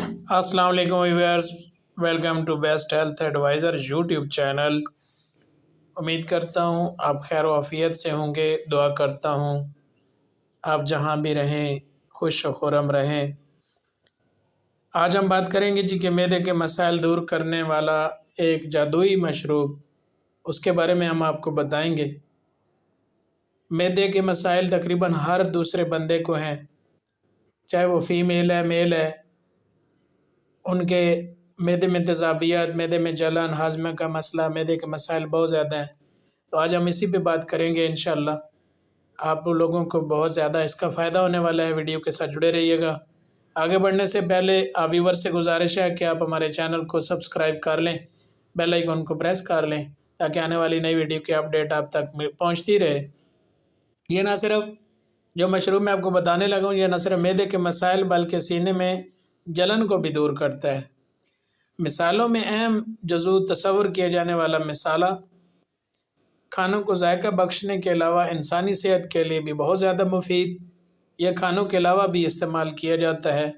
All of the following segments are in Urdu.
السلام علیکم viewers, welcome to best health advisor YouTube channel. امید کرتا ہوں آپ خیر و عافیت سے ہوں گے۔ دعا کرتا ہوں آپ جہاں بھی رہیں خوش و خرم رہیں۔ آج ہم بات کریں گے کہ معدے کے مسائل دور کرنے والا ایک جادوئی مشروب، اس کے بارے میں ہم آپ کو بتائیں گے۔ معدے کے مسائل تقریباً ہر دوسرے بندے کو ہیں، چاہے وہ فیمیل ہے میل ہے، ان کے معدے میں تیزابیت، معدے میں جلن، ہاضمہ کا مسئلہ، معدے کے مسائل بہت زیادہ ہیں۔ تو آج ہم اسی پہ بات کریں گے انشاءاللہ۔ آپ لوگوں کو بہت زیادہ اس کا فائدہ ہونے والا ہے، ویڈیو کے ساتھ جڑے رہیے گا۔ آگے بڑھنے سے پہلے ویور سے گزارش ہے کہ آپ ہمارے چینل کو سبسکرائب کر لیں، بیل آئیکن کو پریس کر لیں تاکہ آنے والی نئی ویڈیو کی اپڈیٹ آپ تک پہنچتی رہے۔ یہ نہ صرف جو مشروب میں آپ کو بتانے لگا ہوں، یہ نہ صرف معدے کے مسائل بلکہ سینے میں جلن کو بھی دور کرتا ہے۔ مثالوں میں اہم جزو تصور کیا جانے والا مسالہ کھانوں کو ذائقہ بخشنے کے علاوہ انسانی صحت کے لیے بھی بہت زیادہ مفید، یہ کھانوں کے علاوہ بھی استعمال کیا جاتا ہے۔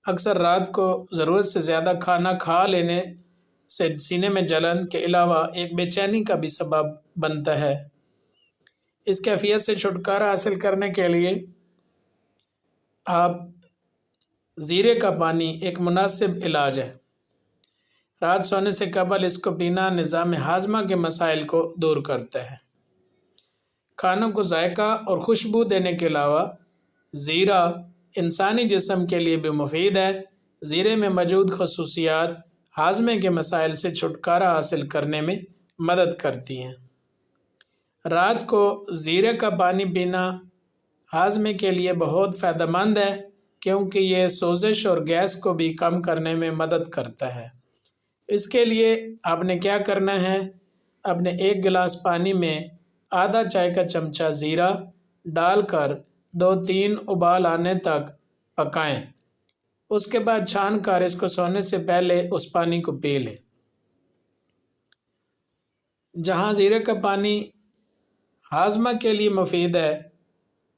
اکثر رات کو ضرورت سے زیادہ کھانا کھا لینے سے سینے میں جلن کے علاوہ ایک بے چینی کا بھی سبب بنتا ہے۔ اس کیفیت سے چھٹکارا حاصل کرنے کے لیے آپ زیرے کا پانی ایک مناسب علاج ہے۔ رات سونے سے قبل اس کو پینا نظام ہاضمہ کے مسائل کو دور کرتا ہے۔ کھانوں کو ذائقہ اور خوشبو دینے کے علاوہ زیرہ انسانی جسم کے لیے بھی مفید ہے۔ زیرے میں موجود خصوصیات ہاضمے کے مسائل سے چھٹکارا حاصل کرنے میں مدد کرتی ہیں۔ رات کو زیرے کا پانی پینا ہاضمے کے لیے بہت فائدہ مند ہے، کیونکہ یہ سوزش اور گیس کو بھی کم کرنے میں مدد کرتا ہے۔ اس کے لیے آپ نے کیا کرنا ہے، اپنے ایک گلاس پانی میں آدھا چائے کا چمچہ زیرہ ڈال کر 2-3 ابال آنے تک پکائیں۔ اس کے بعد چھان کر اس کو سونے سے پہلے اس پانی کو پی لیں۔ جہاں زیرے کا پانی ہاضمہ کے لیے مفید ہے،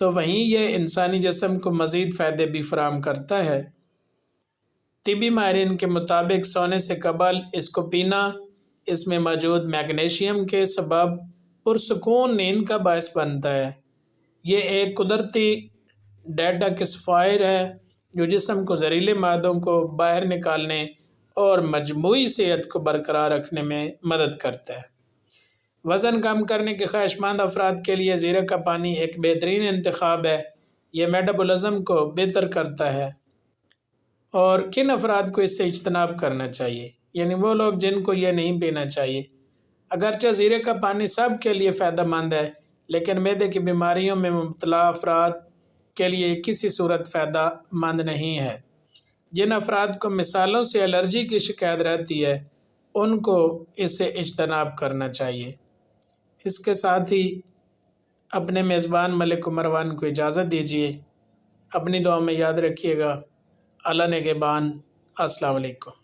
تو وہیں یہ انسانی جسم کو مزید فائدے بھی فراہم کرتا ہے۔ طبی ماہرین کے مطابق سونے سے قبل اس کو پینا اس میں موجود میگنیشیم کے سبب پرسکون نیند کا باعث بنتا ہے۔ یہ ایک قدرتی ڈیٹاکسفائر ہے جو جسم کو زہریلے مادوں کو باہر نکالنے اور مجموعی صحت کو برقرار رکھنے میں مدد کرتا ہے۔ وزن کم کرنے کے خواہش مند افراد کے لیے زیرے کا پانی ایک بہترین انتخاب ہے۔ یہ میٹابولزم کو بہتر کرتا ہے۔ اور کن افراد کو اس سے اجتناب کرنا چاہیے، یعنی وہ لوگ جن کو یہ نہیں پینا چاہیے۔ اگرچہ زیرے کا پانی سب کے لیے فائدہ مند ہے، لیکن معدے کی بیماریوں میں مبتلا افراد کے لیے کسی صورت فائدہ مند نہیں ہے۔ جن افراد کو مثالوں سے الرجی کی شکایت رہتی ہے، ان کو اس سے اجتناب کرنا چاہیے۔ اس کے ساتھ ہی اپنے میزبان ملک مروان کو اجازت دیجیے۔ اپنی دعا میں یاد رکھیے گا۔ اللہ نگہبان۔ السلام علیکم۔